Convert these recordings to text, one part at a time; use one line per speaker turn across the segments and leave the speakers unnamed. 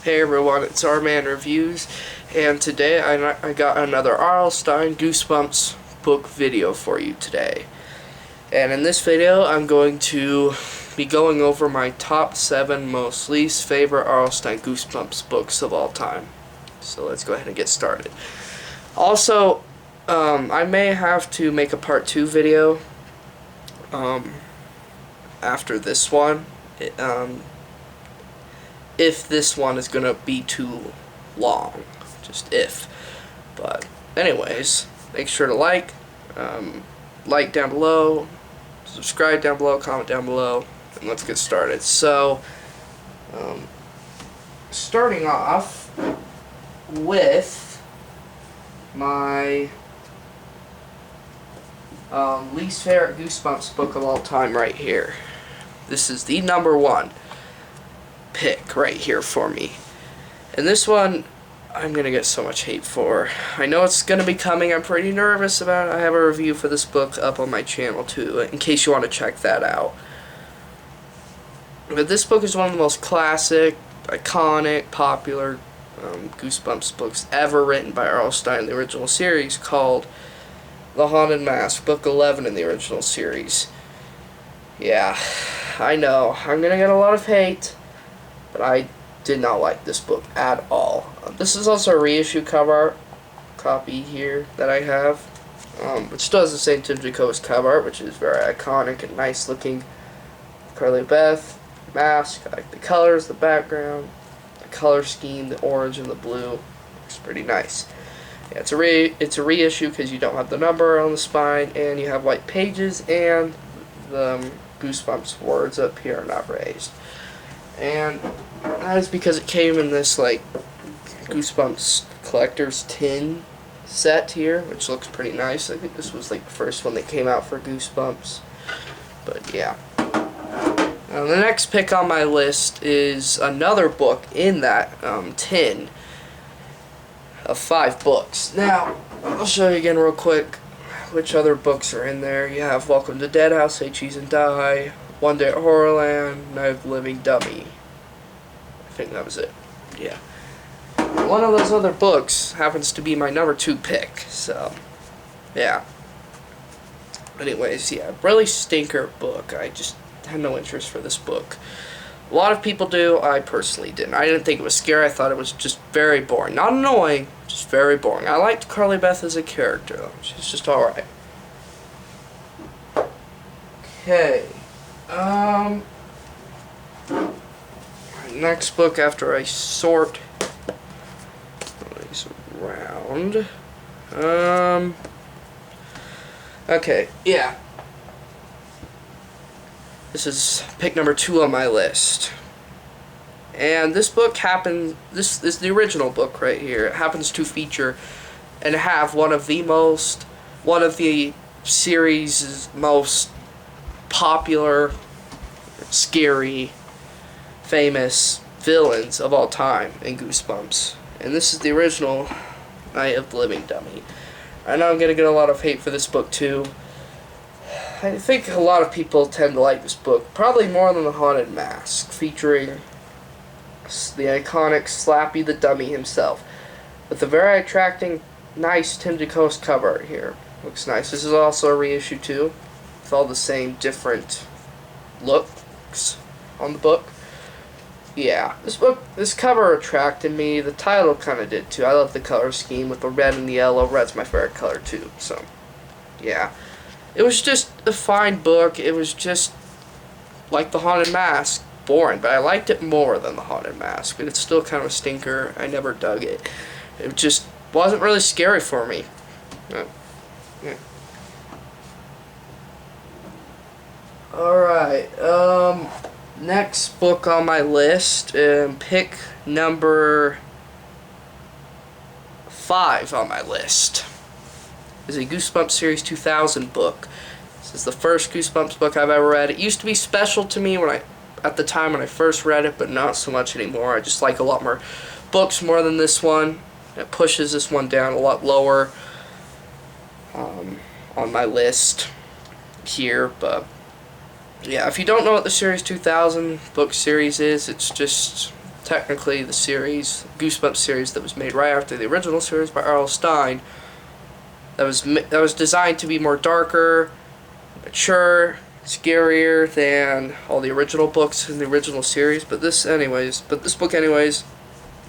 Hey everyone, it's our man Reviews, and today I got another Stine Goosebumps book video for you today. And in this video, I'm going to be going over my top 7 most least favorite Stine Goosebumps books of all time. So let's go ahead and get started. Also, I may have to make a part 2 video after this one. If this one is gonna be too long, just if. But anyways, make sure to like down below, subscribe down below, comment down below, and let's get started. So, starting off with my least favorite Goosebumps book of all time right here. This is the number 1 pick right here for me. And this one I'm gonna get so much hate for. I know it's gonna be coming. I'm pretty nervous about it. I have a review for this book up on my channel too, in case you want to check that out. But this book is one of the most classic, iconic, popular Goosebumps books ever written by R.L. Stine, the original series, called The Haunted Mask, book 11 in the original series. Yeah, I know I'm gonna get a lot of hate, but I did not like this book at all. This is also a reissue cover art copy here that I have, which still has the same Tim Jacobus cover art, which is very iconic and nice looking. Carly Beth, mask, I like the colors, the background, the color scheme, the orange and the blue. Looks pretty nice. Yeah, it's a reissue because you don't have the number on the spine, and you have white pages, and the Goosebumps words up here are not raised. And that is because it came in this like Goosebumps collector's tin set here, which looks pretty nice. I think this was like the first one that came out for Goosebumps. But yeah. Now, the next pick on my list is another book in that tin of 5 books. Now, I'll show you again real quick which other books are in there. You have Welcome to Dead House, Say Cheese and Die, One Day at Horrorland, Night of the Living Dummy. I think that was it. Yeah. One of those other books happens to be my number 2 pick, so yeah. Anyways, yeah, really stinker book. I just had no interest for this book. A lot of people do. I personally didn't. I didn't think it was scary. I thought it was just very boring. Not annoying, just very boring. I liked Carly Beth as a character, though. She's just alright. Okay. Next book after I sort these around. Okay, yeah. This is pick number 2 on my list. And this book this is the original book right here. It happens to feature and have one of the series' most popular, scary, famous villains of all time in Goosebumps. And this is the original Night of the Living Dummy. I know I'm gonna get a lot of hate for this book too. I think a lot of people tend to like this book, probably more than The Haunted Mask, featuring the iconic Slappy the Dummy himself, with a very attracting, nice Tim Jacobus cover art here. Looks nice. This is also a reissue too, with all the same different looks on the book. Yeah, this cover attracted me. The title kind of did too. I love the color scheme with the red and the yellow. Red's my favorite color too, so yeah. It was just a fine book. It was just like The Haunted Mask, boring, but I liked it more than The Haunted Mask. But it's still kind of a stinker. I never dug it. It just wasn't really scary for me. Yeah. Alright, next book on my list, pick number 5 on my list, is a Goosebumps Series 2000 book. This is the first Goosebumps book I've ever read. It used to be special to me at the time when I first read it, but not so much anymore. I just like a lot more books more than this one. It pushes this one down a lot lower on my list here, but yeah, if you don't know what the Series 2000 book series is, it's just technically the series, Goosebumps series that was made right after the original series by R.L. Stine, that was designed to be more darker, mature, scarier than all the original books in the original series. But this book anyways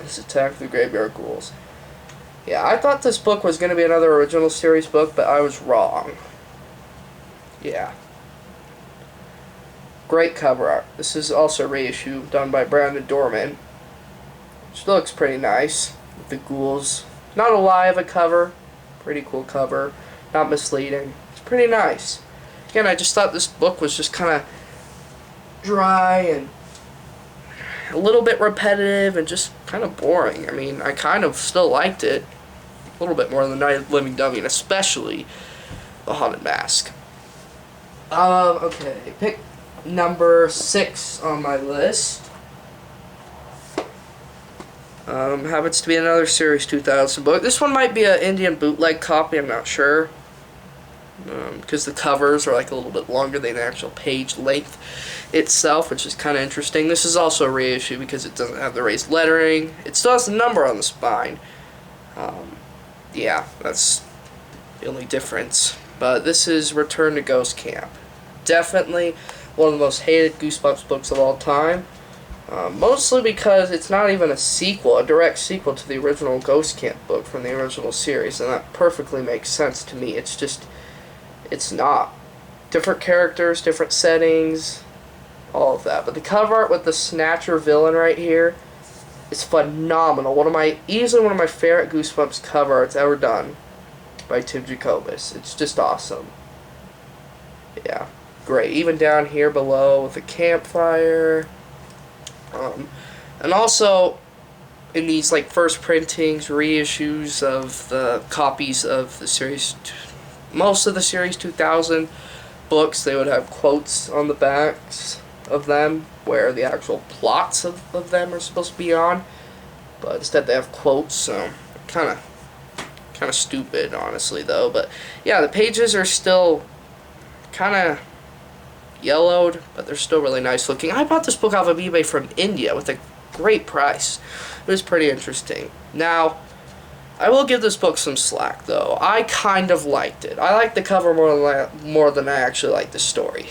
is Attack of the Graveyard Ghouls. Yeah, I thought this book was going to be another original series book, but I was wrong. Yeah. Great cover art. This is also a reissue done by Brandon Dorman, which looks pretty nice with the ghouls. Not a lie of a cover. Pretty cool cover. Not misleading. It's pretty nice. Again, I just thought this book was just kind of dry and a little bit repetitive and just kind of boring. I mean, I kind of still liked it a little bit more than Night of the Living Dummy, and especially The Haunted Mask. Okay, pick number 6 on my list. Happens to be another Series 2000 book. This one might be an Indian bootleg copy, I'm not sure. Because the covers are like a little bit longer than the actual page length itself, which is kind of interesting. This is also a reissue because it doesn't have the raised lettering. It still has the number on the spine. Yeah, that's the only difference. But this is Return to Ghost Camp. Definitely one of the most hated Goosebumps books of all time. Mostly because it's not even a sequel, a direct sequel to the original Ghost Camp book from the original series, and that perfectly makes sense to me. It's not. Different characters, different settings, all of that. But the cover art with the Snatcher villain right here is phenomenal. Easily one of my favorite Goosebumps cover arts ever done by Tim Jacobus. It's just awesome. Yeah, great. Even down here below with the campfire. And also in these like first printings, reissues of the copies of the series, most of the Series 2000 books, they would have quotes on the backs of them where the actual plots of them are supposed to be on, but instead they have quotes, so kind of stupid, honestly, though. But yeah, the pages are still kind of yellowed, but they're still really nice looking. I bought this book off of eBay from India with a great price. It was pretty interesting. Now, I will give this book some slack, though. I kind of liked it. I liked the cover more than I actually liked the story.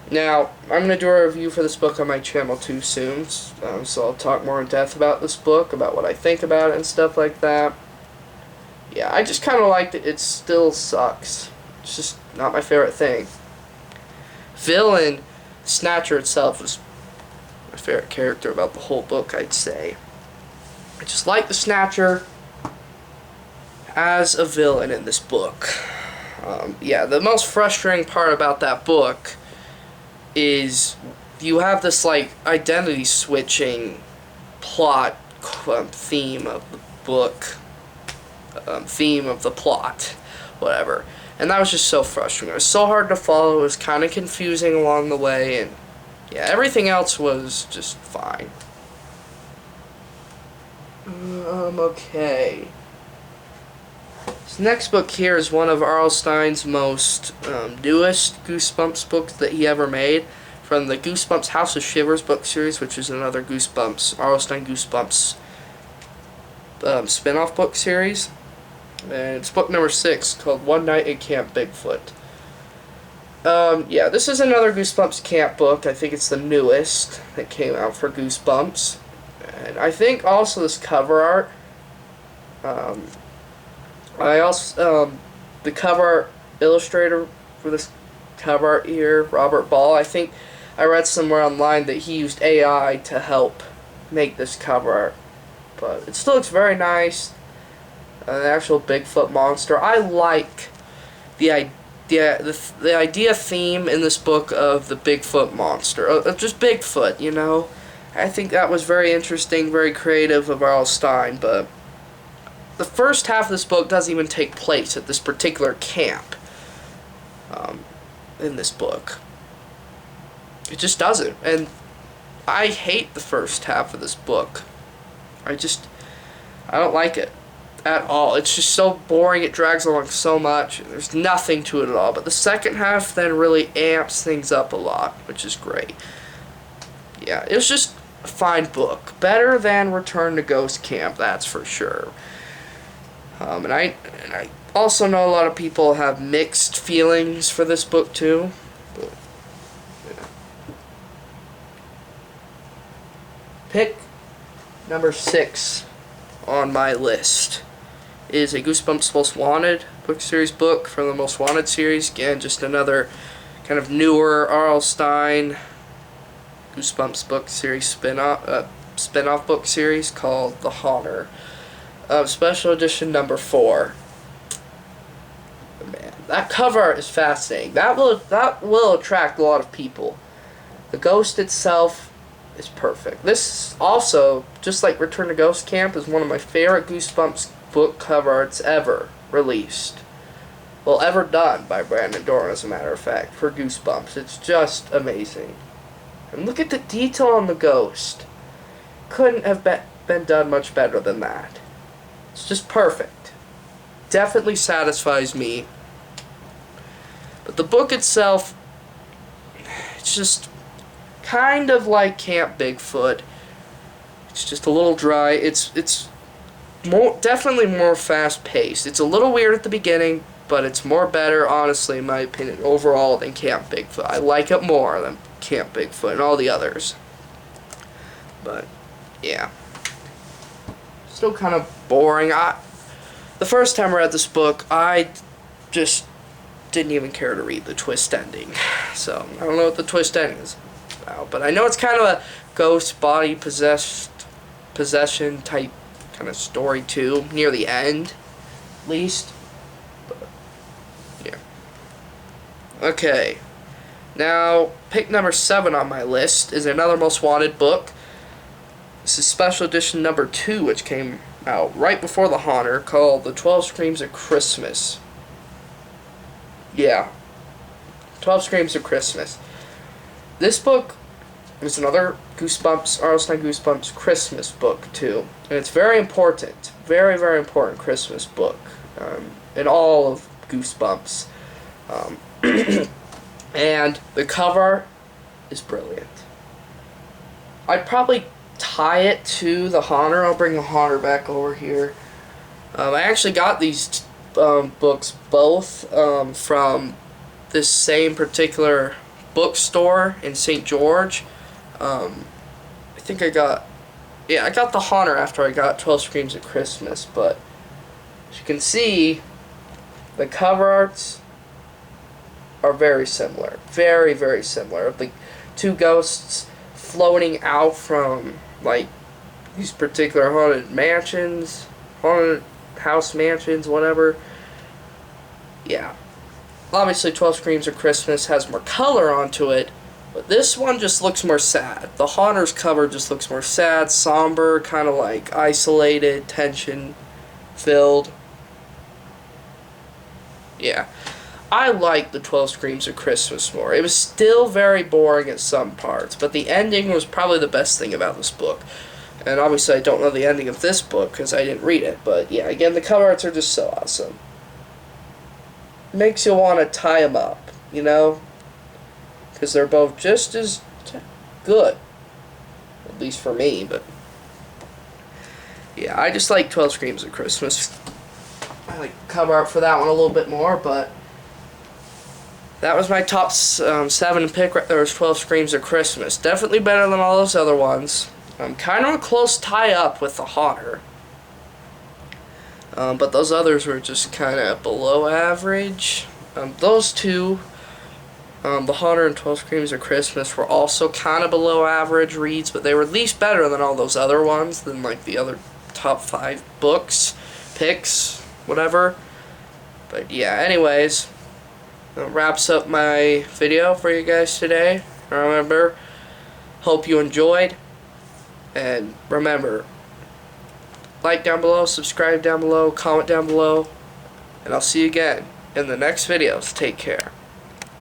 Now, I'm going to do a review for this book on my channel too soon, so I'll talk more in depth about this book, about what I think about it and stuff like that. Yeah, I just kind of liked it. It still sucks. It's just not my favorite thing. Villain, Snatcher itself, was my favorite character about the whole book, I'd say. I just like the Snatcher as a villain in this book. Yeah, the most frustrating part about that book is you have this like identity switching plot theme of the book, theme of the plot, whatever. And that was just so frustrating. It was so hard to follow. It was kind of confusing along the way, and yeah, everything else was just fine. Okay. This next book here is one of R.L. Stine's most newest Goosebumps books that he ever made, from the Goosebumps House of Shivers book series, which is another Goosebumps, R.L. Stine Goosebumps spin-off book series. And it's book number 6, called One Night at Camp Bigfoot. Yeah, this is another Goosebumps camp book. I think it's the newest that came out for Goosebumps. And I think also this cover art, the cover art illustrator for this cover art here, Robert Ball, I think I read somewhere online that he used AI to help make this cover art. But it still looks very nice. An actual Bigfoot monster. I like the idea theme in this book of the Bigfoot monster, just Bigfoot, you know. I think that was very interesting, very creative of R.L. Stine, but the first half of this book doesn't even take place at this particular camp in this book. It just doesn't, and I hate the first half of this book. I don't like it at all. It's just so boring. It drags along so much. There's nothing to it at all. But the second half then really amps things up a lot, which is great. Yeah, it was just a fine book. Better than Return to Ghost Camp, that's for sure. And I also know a lot of people have mixed feelings for this book too. But, yeah. Pick number 6 on my list is a Goosebumps Most Wanted book series book from the Most Wanted series. Again, just another kind of newer R.L. Stine Goosebumps book series spin-off book series called The Haunter. Special edition number 4. Man, that cover art is fascinating. That will attract a lot of people. The ghost itself is perfect. This also, just like Return to Ghost Camp, is one of my favorite Goosebumps book cover arts ever released. Well, ever done by Brandon Dorn, as a matter of fact, for Goosebumps. It's just amazing. And look at the detail on the ghost. Couldn't have been done much better than that. It's just perfect. Definitely satisfies me. But the book itself, it's just kind of like Camp Bigfoot. It's just a little dry. It's definitely more fast-paced. It's a little weird at the beginning, but it's more better, honestly, in my opinion, overall than Camp Bigfoot. I like it more than Camp Bigfoot and all the others. But, yeah. Still kind of boring. The first time I read this book, I just didn't even care to read the twist ending. So, I don't know what the twist ending is about, but I know it's kind of a ghost body possession type kind of story too, near the end, at least. But, yeah. Okay. Now, pick number 7 on my list is another Most Wanted book. This is special edition number 2, which came out right before The Haunter, called The 12 Screams of Christmas. Yeah. 12 Screams of Christmas. This book is another Goosebumps, R.L. Stine Goosebumps Christmas book, too. And it's very important. Very, very important Christmas book. In all of Goosebumps. And the cover is brilliant. I'd probably tie it to The Haunter. I'll bring The Haunter back over here. I actually got these books both from this same particular bookstore in St. George. I think I got The Haunter after I got 12 Screams of Christmas, but as you can see, the cover arts are very similar. Very, very similar. The two ghosts floating out from, like, these particular haunted mansions, haunted house mansions, whatever. Yeah. Obviously, 12 Screams of Christmas has more color onto it, but this one just looks more sad. The Haunter's cover just looks more sad, somber, kind of like isolated, tension-filled. Yeah. I liked the 12 Screams of Christmas more. It was still very boring at some parts, but the ending was probably the best thing about this book. And obviously I don't know the ending of this book because I didn't read it, but yeah, again, the cover arts are just so awesome. Makes you want to tie them up, you know? Because they're both just as good. At least for me, but yeah, I just like 12 Screams of Christmas. I like the cover art for that one a little bit more, but that was my top 7 pick right there. Was 12 Screams of Christmas. Definitely better than all those other ones. Kind of a close tie-up with The Haunter. But those others were just kind of below average. Those two, The Haunter and 12 Screams of Christmas, were also kind of below average reads, but they were at least better than all those other ones, than like the other top 5 books, picks, whatever. But yeah, anyways, that wraps up my video for you guys today. Remember, hope you enjoyed, and remember, like down below, subscribe down below, comment down below, and I'll see you again in the next videos. Take care.